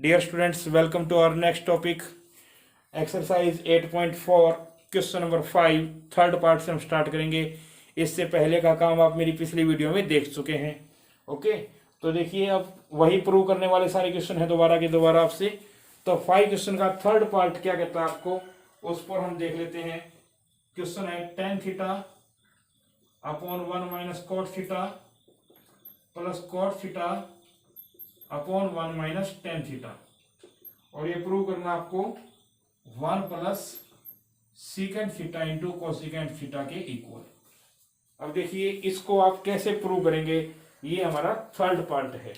Dear students, welcome to our next topic, exercise 8.4, question number 5, third part से हम start करेंगे। इससे पहले का काम आप मेरी पिछली वीडियो में देख चुके हैं। ओके, तो देखिए अब वही प्रूव करने वाले सारे क्वेश्चन हैं दोबारा के दोबारा आपसे। तो 5 क्वेश्चन का थर्ड पार्ट क्या कहता है आपको, उस पर हम देख लेते हैं। क्वेश्चन है tan theta upon 1 minus cot theta plus cot theta upon 1 minus tan theta, और ये प्रूव करना आपको 1 plus secant theta into cosecant theta के इक्वल। अब देखिए इसको आप कैसे प्रूव करेंगे, ये हमारा थर्ड पार्ट है।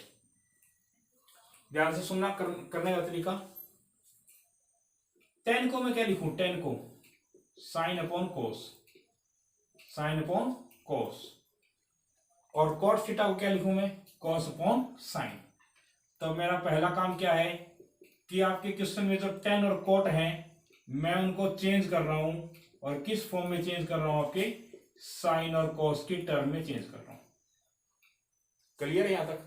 ध्यान से सुनना, करने का तरीका। tan को मैं क्या लिखूं, tan को साइन अपॉन कोस, साइन अपॉन कोस, और cot थीटा को क्या लिखूं मैं, cos अपॉन साइन। तो मेरा पहला काम क्या है कि आपके क्वेश्चन में जो tan और cot हैं मैं उनको चेंज कर रहा हूं, और किस फॉर्म में चेंज कर रहा हूं, आपके साइन और cos की टर्म में चेंज कर रहा हूं। क्लियर है यहां तक?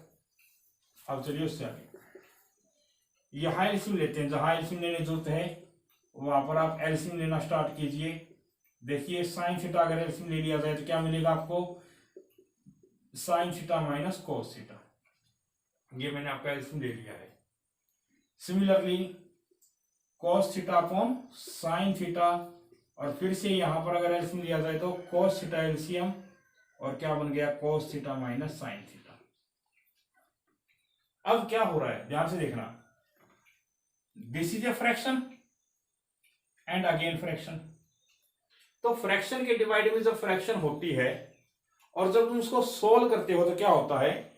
अब चलिए उससे आगे यहां एलसीएम लेते हैं। जहां एलसीएम लेने जरूरत है वहां पर आप एलसीएम लेना स्टार्ट कीजिए। देखिए साइन थीटा अगर एलसीएम ले लिया जाए तो क्या मिलेगा आपको, sign theta minus cos theta. ये मैंने आपका एलसीएम ले लिया है। Similarly cos theta upon sine theta, और फिर से यहां पर अगर एलसीएम लिया जाए तो cos थीटा एलसीएम, और क्या बन गया, cos theta minus sine theta. अब क्या हो रहा है ध्यान से देखना, this is a fraction and again fraction. तो फ्रैक्शन के डिवाइड में जब फ्रैक्शन होती है और जब तुम उसको सोल्व करते हो तो क्या होता है,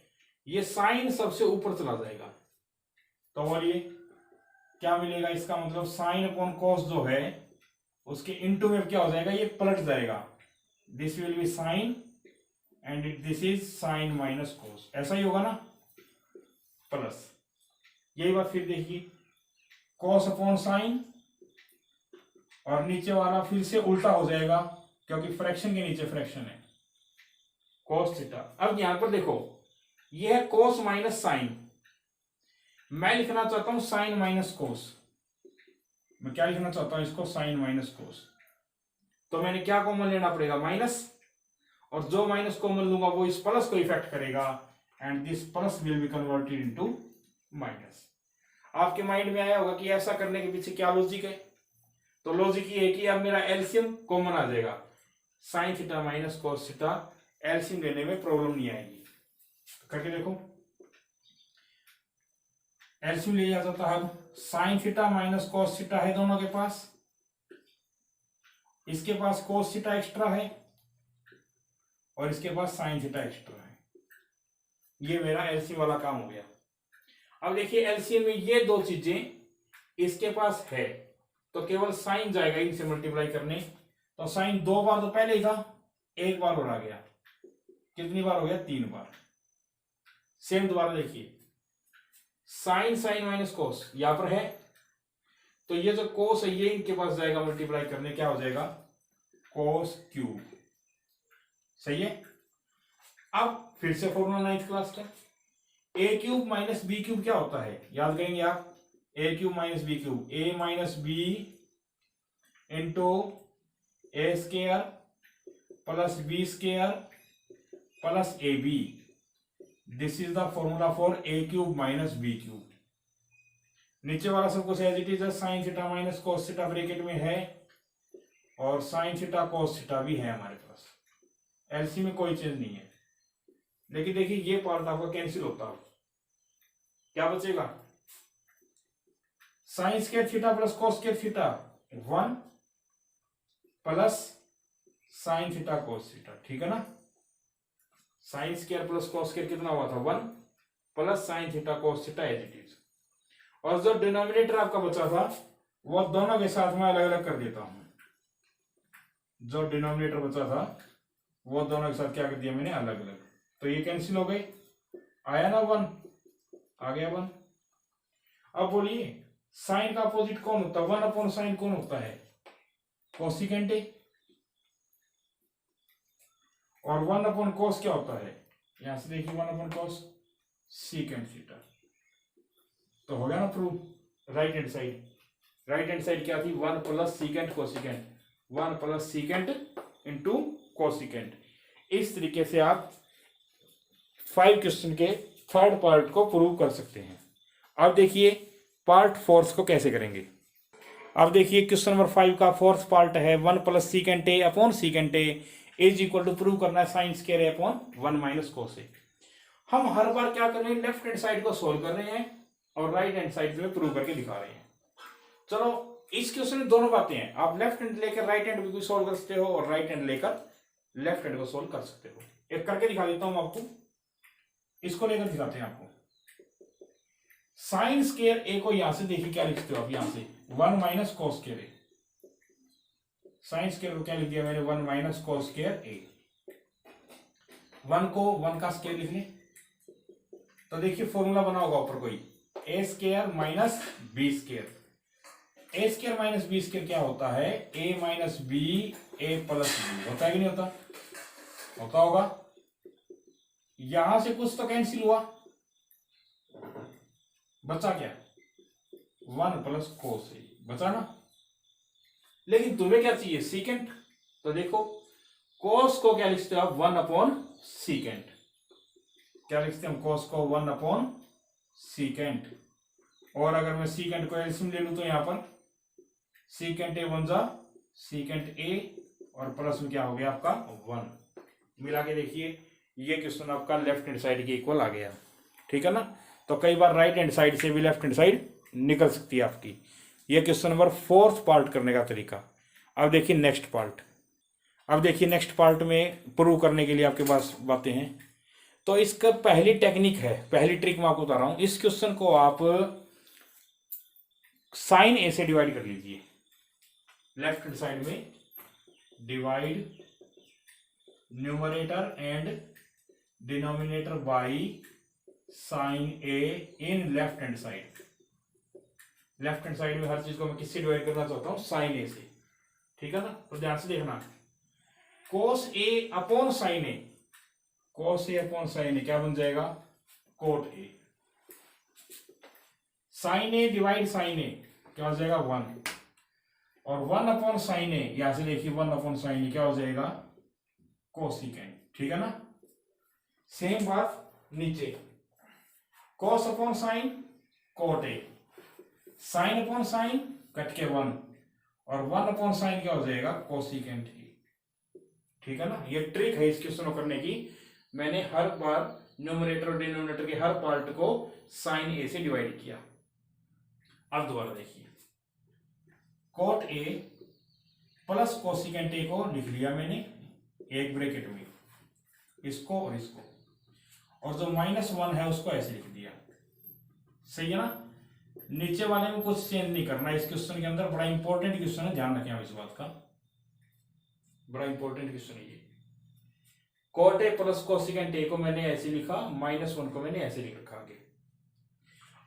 ये साइन सबसे ऊपर चला जाएगा। तो बोलिए क्या मिलेगा, इसका मतलब साइन अपॉन कॉस जो है उसके इनटू में क्या हो जाएगा, ये पलट जाएगा। This will be sine and this is sine minus cos, ऐसा ही होगा ना, प्लस। यही बात फिर देखिए, कॉस अपॉन साइन, और नीचे वाला फिर से उल्टा हो जाएगा क्योंकि फ्रैक्शन के नीचे फ्रैक्शन है, कॉस थीटा। अब यहां पर देखो ये है कॉस माइनस साइन, मैं लिखना चाहता हूं साइन माइनस कोस। मैं क्या लिखना चाहता हूं इसको, साइन माइनस कोस। तो मैंने क्या कॉमन लेना पड़ेगा, माइनस, और जो माइनस कॉमन लूंगा वो इस प्लस को इफेक्ट करेगा, and this plus will be converted into minus. आपके माइंड में आया होगा कि ऐसा करने के पीछे क्या लॉजिक है। तो लॉजिक ये है कि अब मेरा एलसीएम कॉमन आ जाएगा, sign theta minus cos theta, LCM लेने में प्रॉब्लम नहीं आएगी। करके देखो, एलसीएम ले जाता था। अब sign theta minus cos theta है दोनों के पास, इसके पास कॉस थीटा एक्स्ट्रा है और इसके पास साइन थीटा एक्स्ट्रा है। ये मेरा एलसीएम वाला काम हो गया। अब देखिए एलसीएम में ये दो चीजें इसके पास है तो केवल साइन जाएगा इनसे मल्टीप्लाई करने। तो साइन 2 बार तो पहले ही था, एक बार और आ गया, कितनी बार हो गया, 3 बार। सेम दोबारा देखिए, साइन साइन माइनस कोस यहां पर है, तो ये जो कोस है ये इनके पास जाएगा मल्टीप्लाई करने, क्या हो जाएगा, कोस क्यूब। सही है। अब फिर से फॉर्मूला 9th क्लास का, a cube minus b cube क्या होता है, याद करेंगे आप, a cube minus b cube, a minus b into a square plus b square plus a b. This is the formula for a cube minus b cube. नीचे वाला सब कुछ एज इट इज है, sine theta minus cos theta bracket में है, और sign theta cos theta भी है हमारे पास। एलसी में कोई चेंज नहीं है। लेकिन देखिए ये पार्ट आपका कैंसिल होता है, क्या बचेगा, sine square theta plus cos square theta 1 plus sine theta cos theta, ठीक है ना। Sine square plus cos square कितना हुआ था, 1 plus sine theta cos theta as it is. और जो डिनोमिनेटर आपका बचा था वो दोनों के साथ में अलग अलग कर देता हूं। जो डिनोमिनेटर बचा था वो दोनों के साथ क्या कर दिया मैंने, अलग अलग। तो ये कैंसिल हो गई, आया ना 1, आ गया 1। अब बोलिए साइन का अपोजिट कौन होता है, 1 अपॉन साइन कौन होता है, कोसिकेंट। और 1 अपॉन कोस क्या होता है, यहां से देखिए 1 अपॉन कोस सीकेंट थीटा। तो हो गया ना proof. Right hand side, right hand side क्या थी, 1 plus secant cosecant, 1 plus secant into cosecant. इस तरीके से आप 5 क्वेश्चन के थर्ड पार्ट को प्रूव कर सकते हैं। अब देखिए पार्ट फोर्थ को कैसे करेंगे। अब देखिए क्वेश्चन नंबर 5 का फोर्थ पार्ट है 1 plus secant A upon secant A is equal to prove करना है sine square A upon 1 minus cos A. हम हर बार क्या कर रहे हैं, लेफ्ट हैंड साइड को सोल्व कर रहे हैं और राइट हैंड साइड में प्रूव करके दिखा रहे हैं। चलो इस क्वेश्चन में दोनों बातें हैं, आप लेफ्ट हैंड लेकर राइट हैंड भी सोल्व कर सकते हो और राइट हैंड लेकर लेफ्ट हैंड को सोल्व कर सकते हो। एक करके दिखा देता हूं आपको, इसको लेकर दिखाते हैं आपको। साइन स्क्वायर ए को यहां से देखिए क्या लिखते हो आप, यहां से 1 माइनस कोस स्क्वायर ए। साइन स्क्वायर को क्या लिख दिया मैंने, 1 माइनस कोस स्क्वायर ए। 1 को 1 का स्क्वायर लिख लें तो देखिए फॉर्मूला बना होगा ऊपर कोई, ए square minus B square. A square minus B square क्या होता है, ए माइनस बी ए प्लस बी। होता है कि नहीं होता, होता होगा। यहां से कुछ तो कैंसिल हुआ, बचा क्या, 1 प्लस कोस ए बचा ना। लेकिन तुम्हें क्या चाहिए, सीकेंट। तो देखो कोस को क्या लिखते हो आप, 1 अपॉन सीकेंट। क्या लिखते हैं हम, कोस को 1 अपॉन सीकेंट। और अगर मैं सीकेंट को एलसीएम ले लूं तो यहां पर सीकेंट ए 1 जा सीकेंट ए और प्लस में क्या हो गया आपका 1। मिला के देखिए ये क्वेश्चन आपका लेफ्ट हैंड साइड के इक्वल आ गया, ठीक है ना। तो कई बार राइट हैंड साइड से भी लेफ्ट हैंड साइड निकल सकती है आपकी। ये क्वेश्चन नंबर 4th पार्ट करने का तरीका। अब देखिए नेक्स्ट पार्ट। अब देखिए नेक्स्ट पार्ट में प्रूव करने के लिए आपके पास बातें हैं। तो इसका पहली टेक्निक है, पहली ट्रिक मैं आपको बता रहा हूं। इस क्वेश्चन को आप साइन ए से डिवाइड कर लीजिए। लेफ्ट हैंड साइड में divide numerator and denominator by sine A in left hand side. Left hand side में हर चीज को मैं किससे डिवाइड करना चाहता हूं, साइन ए से, ठीक है ना। तो ध्यान से देखना, cos a upon sine a, cos a upon sine a क्या बन जाएगा, cot a. Sine a divide sine a क्या हो जाएगा 1, और 1 अपॉन साइन ए यहां से देखिए 1 अपॉन साइन ए क्या हो जाएगा कोसिकेंट, ठीक है ना। सेम बात नीचे, कोस upon sine coat a, sine upon sine cut के 1 और 1 अपॉन साइन क्या हो जाएगा कोसिकेंट ए, ठीक है ना। ये ट्रिक है इस क्वेश्चन को करने की। मैंने हर बार न्यूमरेटर और डिनोमिनेटर के हर पार्ट को साइन ए से डिवाइड किया। अब दोबारा देखिए, cot A plus cosecant A को लिख लिया मैंने एक ब्रैकेट में, इसको और इसको, और जो -1 है उसको ऐसे लिख दिया, सही है ना। नीचे वाले में कुछ चेंज नहीं करना इस क्वेश्चन के अंदर। बड़ा इंपॉर्टेंट क्वेश्चन है, ध्यान रखें आप इस बात का, बड़ा इंपॉर्टेंट क्वेश्चन है ये। Cot A plus cosecant A को मैंने ऐसे लिखा, -1 को मैंने ऐसे लिख रखा आगे।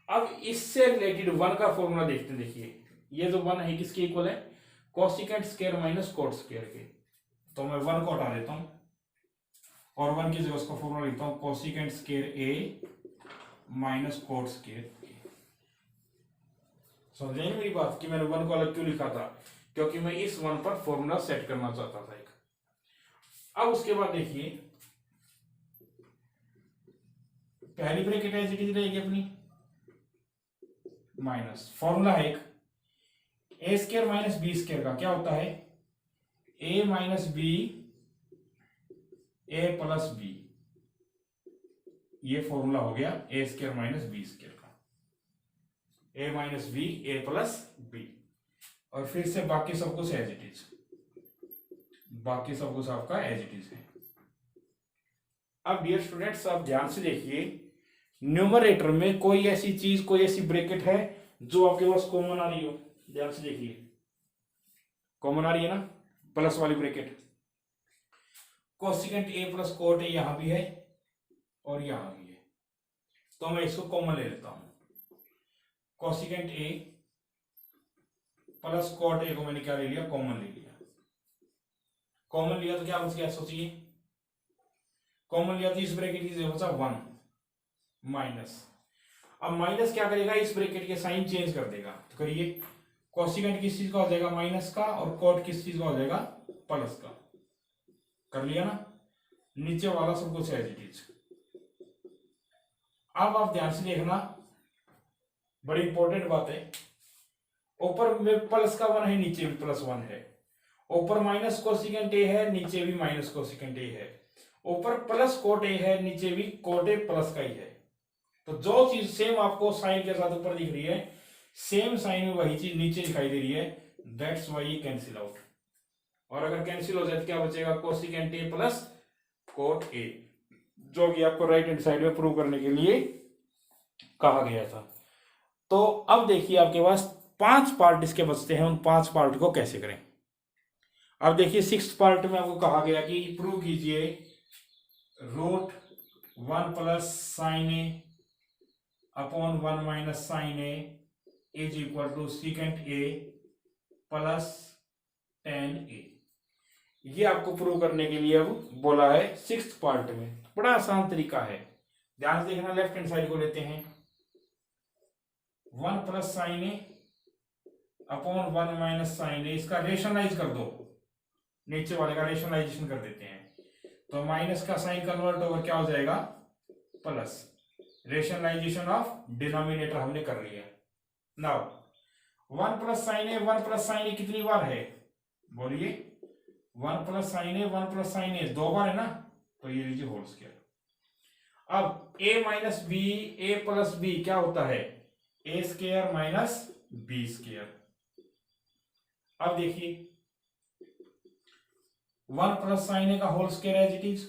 अब इससे रिलेटेड 1 का फॉर्मूला देखते हैं। देखिए ये जो 1 है किसके इक्वल है, cosecant square minus cot square के। तो मैं 1 को हटा देता हूं और 1 की जगह उसका फॉर्मूला लिखता हूं, कोसिकेंट स्क्वायर ए माइनस कोट स्क्वायर ए। समझे मेरी बात कि मैंने 1 को अलग क्यों लिखा था, क्योंकि मैं इस 1 पर फॉर्मूला सेट करना चाहता था एक। अब उसके बाद देखिए पहली ब्रैकेट ऐसी कितनी रहेगी अपनी, माइनस, फॉर्मूला है एक ए स्क्वायर माइनस बी स्क्वायर का क्या होता है, ए माइनस बी ए प्लस बी। ये फॉर्मूला हो गया ए स्क्वायर माइनस बी स्क्वायर का, ए माइनस बी ए प्लस बी। और फिर से बाकी सब कुछ एज इट इज, बाकी सब कुछ आपका एज इट इज है। अब डियर स्टूडेंट्स आप ध्यान से देखिए, न्यूमरेटर में कोई ऐसी चीज, कोई ऐसी ब्रैकेट है जो आपके पास कॉमन आ रही हो। ध्यान से देखिए, कॉमन आ रही है ना, प्लस वाली bracket. Cosecant A plus cot A यहां भी है और यहां भी है, तो मैं इसको कॉमन ले लेता हूं। Cosecant A plus cot A को मैंने क्या ले लिया, कॉमन ले लिया। कॉमन लिया तो क्या बच गया, सोचिए, कॉमन लिया तो इस ब्रैकेट की जगह बचा 1 माइनस। अब माइनस क्या करेगा, इस ब्रैकेट के साइन चेंज कर देगा। तो करिए, कोसिकेंट किस चीज का हो जाएगा, माइनस का, और कोट किस चीज का हो जाएगा, प्लस का। कर लिया ना, नीचे वाला सब कुछ एज इट इज। अब आप ध्यान से देखना, बड़ी इंपॉर्टेंट बात है, ऊपर में प्लस का 1 है, नीचे भी +1 है। ऊपर माइनस कोसिकेंट ए है, नीचे भी माइनस कोसिकेंट ए है। ऊपर प्लस कोट ए है, नीचे भी कोट ए प्लस का ही है। तो जो चीज सेम आपको साइन के साथ ऊपर दिख रही है, सेम साइन में वही चीज नीचे दिखाई दे रही है। दैट्स व्हाई ये कैंसिल आउट। और अगर कैंसिल हो जाए तो क्या बचेगा, cosecant A plus cot A, जो कि आपको राइट हैंड साइड में प्रूव करने के लिए कहा गया था। तो अब देखिए, आपके पास 5 पार्ट इसके बचते हैं, उन 5 पार्ट को कैसे करें। अब देखिए, 6th पार्ट में आपको कहा गया कि प्रूव कीजिए √1 + sin a upon 1 - sin a is equal to secant a plus tan a। ये आपको प्रूव करने के लिए अब बोला है 6th पार्ट में। बड़ा आसान तरीका है, ध्यान से देखना। लेफ्ट हैंड साइड को लेते हैं, 1 + sin a upon 1 - sin a, इसका रेशनलाइज कर दो, नीचे वाले का रेशनलाइजेशन कर देते हैं। तो माइनस का साइन कन्वर्ट होकर क्या हो जाएगा, प्लस। रेशनलाइजेशन ऑफ डिनोमिनेटर हमने कर लिया। Now 1 + sin a 1 + sin a कितनी बार है, बोलिए। 1 + sin a 1 + sin a 2 बार है ना, तो ये लीजिए होल स्क्वायर। अब a - b a + b क्या होता है, a² - b²। अब देखिए, 1 + sin a का whole square as it is,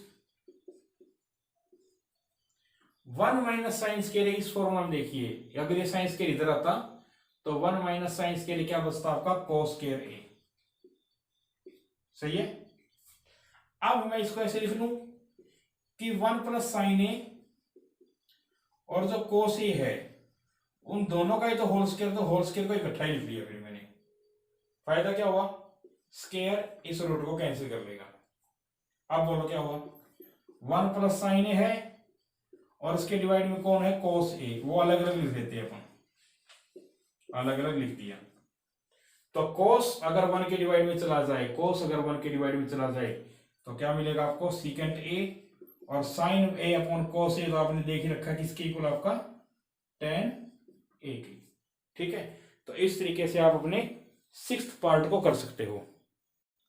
1 - sin², इस फॉर्मूला में देखिए, अगर ये sin² इधर आता तो 1 - sin² क्या बचता आपका, cos² a। सही है। अब मैं इसको ऐसे लिख लूं कि 1 + sin a और जो cos a है, उन दोनों का ही तो होल स्क्वायर, तो होल स्क्वायर को इकट्ठा ही लिख लिया फिर मैंने। फायदा क्या हुआ, स्क्वायर इस रूट को कैंसिल कर लेगा। अब बोलो क्या हुआ, 1 + sin a है और इसके डिवाइड में कौन है, cos a, वो अलग अलग लिख देते हैं अपन, अलग अलग लिख दिया। तो cos अगर 1 के डिवाइड में चला जाए, cos अगर 1 के डिवाइड में चला जाए तो क्या मिलेगा आपको, secant a, और sin a upon cos a तो आपने देख ही रखा किसके इक्वल, आपका tan a की। ठीक है, तो इस तरीके से आप अपने 6th पार्ट को कर सकते हो।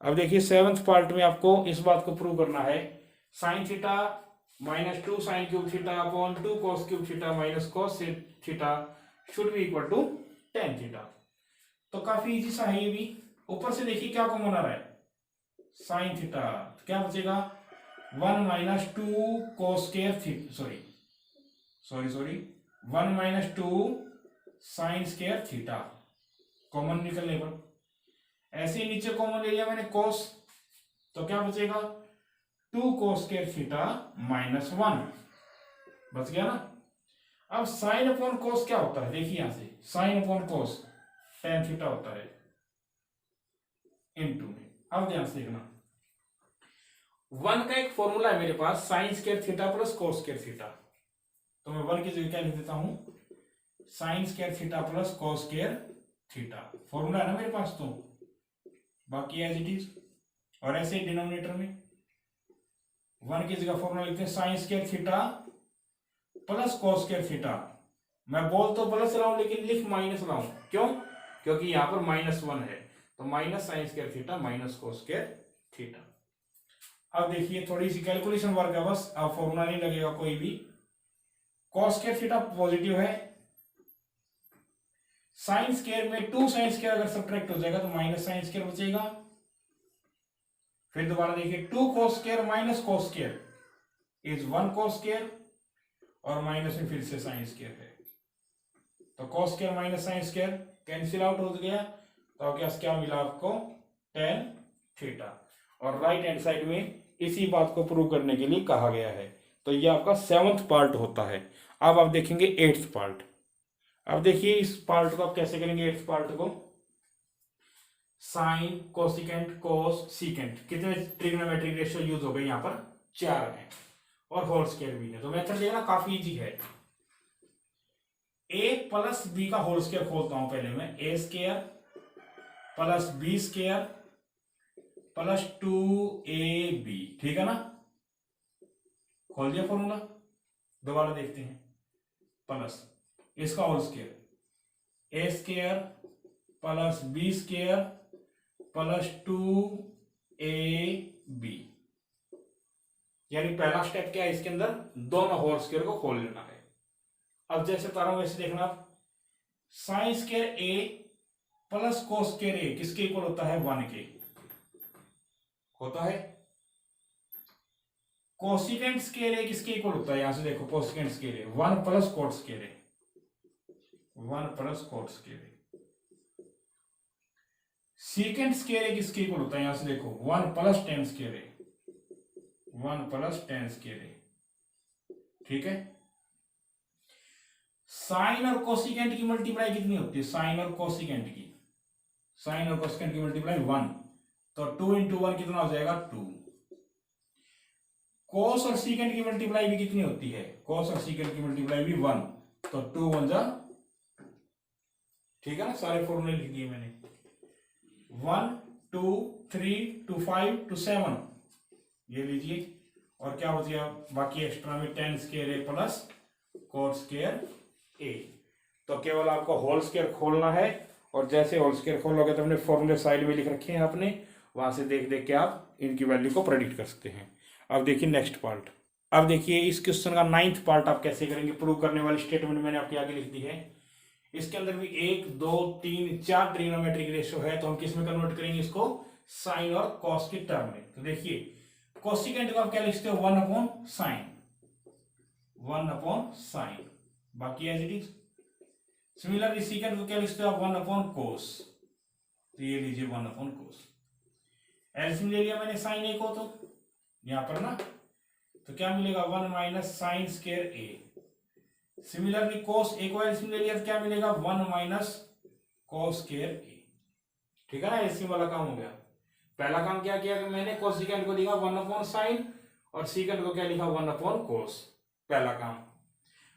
अब देखिए 7th पार्ट में आपको इस बात को प्रूव करना है, sin theta -2 sin³ theta upon 2 cos³ theta minus cos theta should be equal to tan theta. तो काफी इजी सा है ये भी। ऊपर से देखिए क्या कॉमन आ रहा है, sin थीटा, तो क्या बचेगा, 1 - 2 cos² sorry 1 - 2 sin² theta common निकलने पर, ऐसे ही नीचे कॉमन ले लिया मैंने cos, तो क्या बचेगा, 2 cos² थीटा -1 बच गया ना। अब sin अपॉन cos क्या होता है, देखिए यहां से sin upon cos tan theta होता है इनटू में। अब ध्यान से देखना, 1 का एक फॉर्मूला है मेरे पास, sin² theta plus cos² theta, तो मैं 1 की जगह क्या लिख देता हूं, sin² theta plus cos² theta, formula है ना मेरे पास, तो बाकी एज इट इज। और ऐसे ही डिनोमिनेटर में 1 की जगह फॉर्मूला लिखते हैं sin² theta plus cos² theta. मैं बोल तो प्लस रहा हूं लेकिन लिख माइनस रहा हूं, क्यों, क्योंकि यहां पर -1 है, तो minus sin² theta minus cos² theta. अब देखिए थोड़ी सी कैलकुलेशन वर्क है बस, अब फॉर्मूला नहीं लगेगा कोई भी। cos² थीटा पॉजिटिव है, sin² में 2 sin² अगर सब्ट्रैक्ट हो जाएगा तो -sin² बचेगा। फिर दोबारा देखिए 2 cos² minus cos² is 1 cos², और माइनस में फिर से sin² है, तो cos² minus sin² cancel out हो गया, तो क्या मिला आपको, tan थीटा। और राइट हैंड साइड में इसी बात को प्रूव करने के लिए कहा गया है। तो ये आपका 7th पार्ट होता है। अब आप देखेंगे 8th पार्ट। अब देखिए इस पार्ट को आप कैसे करेंगे, 8th पार्ट को, साइन कोसिकेंट कोस सीकेंट, कितने ट्रिग्नोमेट्रिक रेशियो यूज हो गए यहाँ पर, 4 है, और होल स्क्वायर भी है। तो मेथड देखना काफी इजी है। ए प्लस बी का होल स्क्वायर खोलता हूं पहले मैं, a square plus b square plus 2ab, ठीक है ना। खोल दिया फॉर्मूला, दोबारा देखते हैं। प्लस इसका whole square, a square plus b square plus 2ab, यानी पहला स्टेप क्या है इसके अंदर, दोनों होल स्क्वायर को खोल लेना है। अब जैसे बता रहा हूं वैसे देखना आप, साइन स्क्वायर ए प्लस कोस स्क्वायर ए किसके इक्वल होता है, 1 के होता है। कोसिकेंट स्क्वायर ए किसके इक्वल होता है, यहां से देखो कोसिकेंट स्क्वायर ए 1 प्लस कोट स्क्वायर ए, 1 प्लस कोट स्क्वायर ए। सीकेंट स्क्वायर ए किसके इक्वल होता है, यहां से देखो 1 प्लस टेन स्क्वायर ए, 1 प्लस टेन स्क्वायर ए, ठीक है। साइन और कोसिकेंट की मल्टीप्लाई कितनी होती है, साइन और कोसिकेंट की, साइन और कोसिकेंट की मल्टीप्लाई 1, तो 2 इंटू 1 कितना हो जाएगा 2। कोस और सीकेंट की मल्टीप्लाई भी कितनी होती है, कोस और सीकेंट की मल्टीप्लाई भी 1, तो 2 1 जा, ठीक है ना। सारे फॉर्मूले लिख दिए मैंने, 1 2 3 2 5 2 7, ये लीजिए। और क्या हो गया बाकी एक्स्ट्रा में, टेन स्क्वायर ए प्लस कोट स्क्वायर ए। तो केवल आपको होल स्क्वायर खोलना है, और जैसे होल स्क्वायर खोलोगे तो अपने फॉर्मूले साइड में लिख रखे हैं आपने, वहां से देख देख के आप इनकी वैल्यू को प्रेडिक्ट कर सकते हैं। अब देखिए नेक्स्ट पार्ट। अब देखिए इस क्वेश्चन का 9th पार्ट आप कैसे करेंगे, प्रूव करने वाली स्टेटमेंट मैंने आपके आगे लिख दी है। इसके अंदर भी 1 2 3 4 ट्रिग्नोमेट्रिक रेशियो है, तो हम किस में कन्वर्ट करेंगे इसको, साइन और कॉस के टर्म में। तो देखिए कोसिकेंट को आप क्या लिखते हो, 1 अपॉन साइन, 1 अपॉन साइन, बाकी as it is. Similarly secant को क्या लिखते हो आप, 1 अपॉन कोस, तो ये लीजिए 1 अपॉन कोस। एलसीएम ले लिया मैंने साइन ए को, तो यहां पर ना, तो क्या मिलेगा 1 माइनस साइन स्क्वायर ए। सिमिलरली कोस ए को एलसीएम ले लिया तो क्या मिलेगा 1 माइनस कोस स्क्वायर ए, ठीक है ना। एलसीएम वाला काम हो गया। पहला काम क्या किया कि मैंने कोसिकेंट को लिखा 1 अपॉन साइन, और सीकेंट को क्या लिखा 1 अपॉन कोस, पहला काम।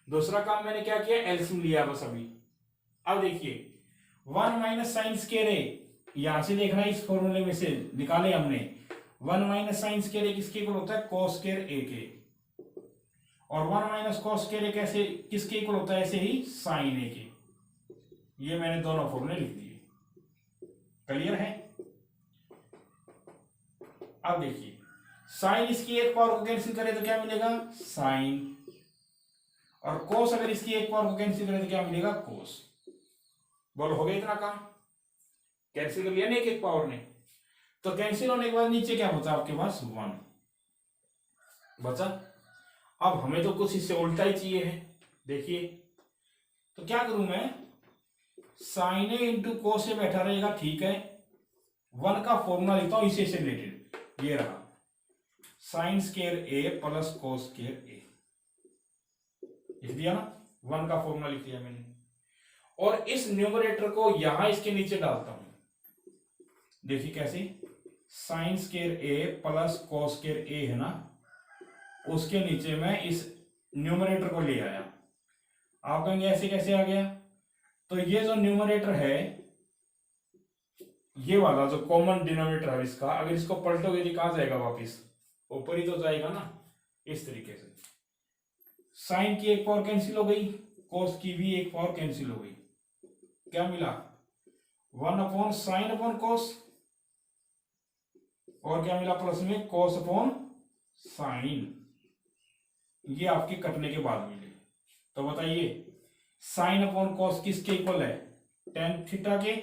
दूसरा काम मैंने क्या किया, एलसीएम लिया बस अभी। अब देखिए 1 माइनस साइन स्क्वायर ए, यहां से देखना इस फॉर्मूले में से निकाले हमने, 1 माइनस साइन स्क्वायर ए किसके इक्वल होता है, कोस स्क्वायर ए के, और 1 माइनस कोस स्क्वायर ए कैसे किसके इक्वल होता है, ऐसे ही साइन ए के। ये मैंने दोनों फॉर्मूले लिख दिए, क्लियर है। अब देखिए साइन इसकी एक पावर को कैंसिल करे तो क्या मिलेगा, साइन, और कोस अगर इसकी एक पावर को कैंसिल करे तो क्या मिलेगा, कोस। बोलो हो गया इतना काम, कैंसिल कर लिया ना एक पावर ने। तो कैंसिल होने के बाद नीचे क्या बचा आपके पास, 1 बचा। अब हमें तो कुछ इससे उल्टा ही चाहिए है, देखिए तो क्या करूं मैं, साइन ए इंटू कोस ए बैठा रहेगा, ठीक है। 1 का फॉर्मूला लिखता हूं इसी से रिलेटेड, ये रहा साइन स्क्वायर ए प्लस कोस स्क्वायर ए, लिख दिया ना, 1 का फॉर्मूला लिख दिया मैंने। और इस न्यूमरेटर को यहां इसके नीचे डालता हूं, देखिए कैसे, साइन स्क्वायर ए प्लस कोस स्क्वायर ए है ना, उसके नीचे मैं इस न्यूमरेटर को ले आया। आप कहेंगे ऐसे कैसे आ गया, तो ये जो न्यूमरेटर है, ये वाला जो कॉमन डिनोमिनेटर है इसका, अगर इसको पलटोगे तो कहां जाएगा, वापिस ऊपर ही तो जाएगा ना, इस तरीके से। साइन की एक पावर कैंसिल हो गई, कोस की भी एक पावर कैंसिल हो गई, क्या मिला 1 अपॉन साइन अपॉन कोस, और क्या मिला प्लस में कोस अपॉन साइन, ये आपके कटने के बाद मिले। तो बताइए साइन अपॉन कोस किसके इक्वल है, टेन थीटा के,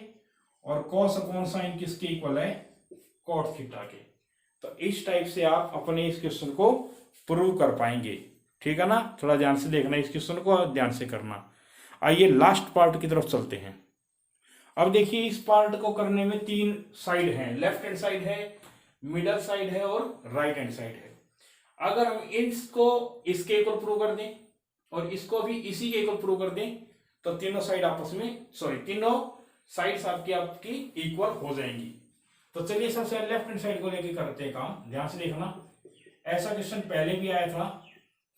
और कोस अपॉन साइन किसके इक्वल है, कॉट थीटा के। तो इस टाइप से आप अपने इस क्वेश्चन को प्रूव कर पाएंगे, ठीक है ना। थोड़ा ध्यान से देखना इस क्वेश्चन को, ध्यान से करना। आइए लास्ट पार्ट की तरफ चलते हैं। अब देखिए इस पार्ट को करने में 3 साइड हैं, लेफ्ट हैंड साइड है, मिडल साइड है, और राइट हैंड साइड है। अगर हम इसको इसके इक्वल प्रूव कर दें और इसको भी इसी के इक्वल प्रूव कर दें, तो तीनों साइड आपस में, तीनों साइड्स आपकी इक्वल हो जाएंगी। तो चलिए सबसे लेफ्ट हैंड साइड को लेके करते हैं काम, ध्यान से देखना। ऐसा क्वेश्चन पहले भी आया था,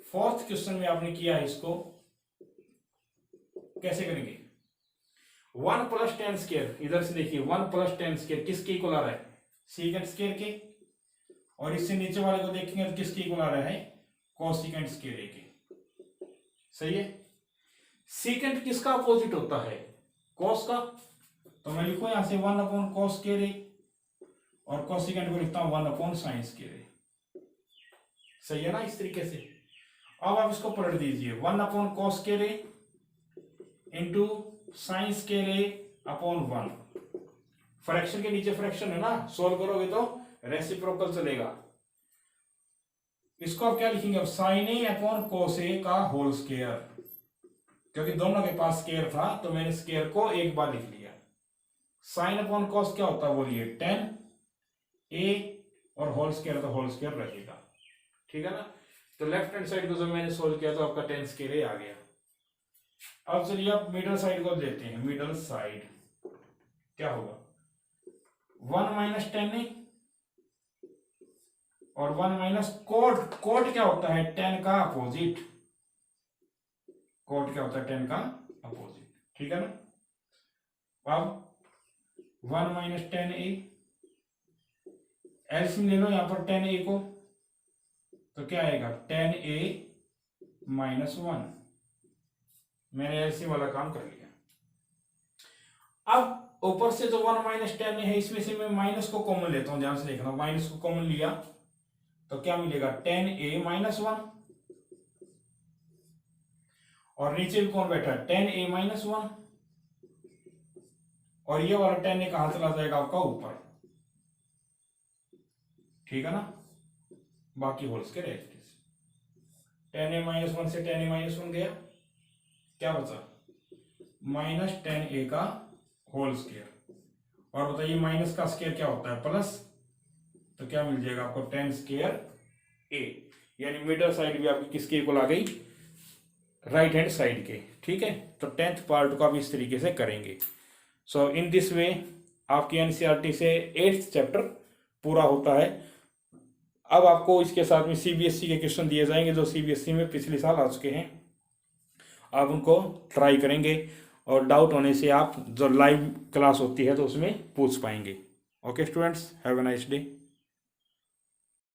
4th क्वेश्चन में आपने किया है इसको, कैसे करेंगे? 1 + 10 स्क्वायर, इधर से देखिए 1 + 10 स्क्वायर किसके इक्वल आ रहा है? सीकेंट स्क्वायर के। और इससे नीचे वाले को देखेंगे तो किसके इक्वल आ रहा है? कोसिकेंट स्क्वायर ए के। सही है। सीकेंट किसका अपोजिट होता है? कॉस का। तो मैं लिखूं यहां से 1/cos स्क्वायर ए, और कोसिकेंट को लिखता हूं 1/sin स्क्वायर ए। सही है ना? इस तरीके से अब आप इसको पलट दीजिए, 1/cos square A into sine square A upon 1। Fraction के नीचे फ्रैक्शन है ना, सोल्व करोगे तो रेसिप्रोकल चलेगा। इसको आप क्या लिखेंगे? अब साइन ए अपॉन कोस ए का होल स्क्वायर, क्योंकि दोनों के पास स्क्वायर था तो मैंने स्क्वायर को एक बार लिख लिया। साइन अपॉन कॉस क्या होता है बोलिए? 10 ए, और होल स्क्वायर तो होल स्क्वायर रहेगा। ठीक है ना? तो लेफ्ट हैंड साइड को जब मैंने सोल्व किया तो आपका 10 स्क्वायर ए आ गया। अब चलिए आप मिडल साइड को लेते हैं। मिडल साइड क्या होगा? 1 - 10 ए और 1 - कोट। कोट क्या होता है? 10 का अपोजिट। कोट क्या होता है? 10 का अपोजिट। ठीक है ना? अब 1 - 10 ए, एलसीएम ले लो यहां पर 10 ए को, तो क्या आएगा? 10 ए - 1। मैंने एलसीएम वाला काम कर लिया। अब ऊपर से जो 1 - 10 है इसमें से मैं माइनस को कॉमन लेता हूं, ध्यान से देखना। माइनस को कॉमन लिया तो क्या मिलेगा? 10 ए - 1, और नीचे भी कौन बैठा है? 10 ए - 1, और ये वाला 10 ए कहां चला जाएगा? आपका ऊपर। ठीक है ना? बाकी होल्स के रेस्ट 10 ए - 1 से 10 ए - 1 गया, क्या बचा? -10 ए का होल स्क्वायर। और बताइए माइनस का स्क्वायर क्या होता है? प्लस। तो क्या मिल जाएगा आपको? 10 स्क्वायर ए। यानी मिडल साइड भी आपकी किसके इक्वल आ गई? राइट हैंड साइड के। ठीक है, तो 10th पार्ट को आप इस तरीके से करेंगे। सो इन दिस वे आपकी एनसीईआरटी से 8th चैप्टर पूरा होता है। अब आपको इसके साथ में सीबीएसई के क्वेश्चन दिए जाएंगे जो सीबीएसई में पिछले साल आ चुके हैं। आप उनको ट्राई करेंगे, और डाउट होने से आप जो लाइव क्लास होती है तो उसमें पूछ पाएंगे। Okay students, have a nice day.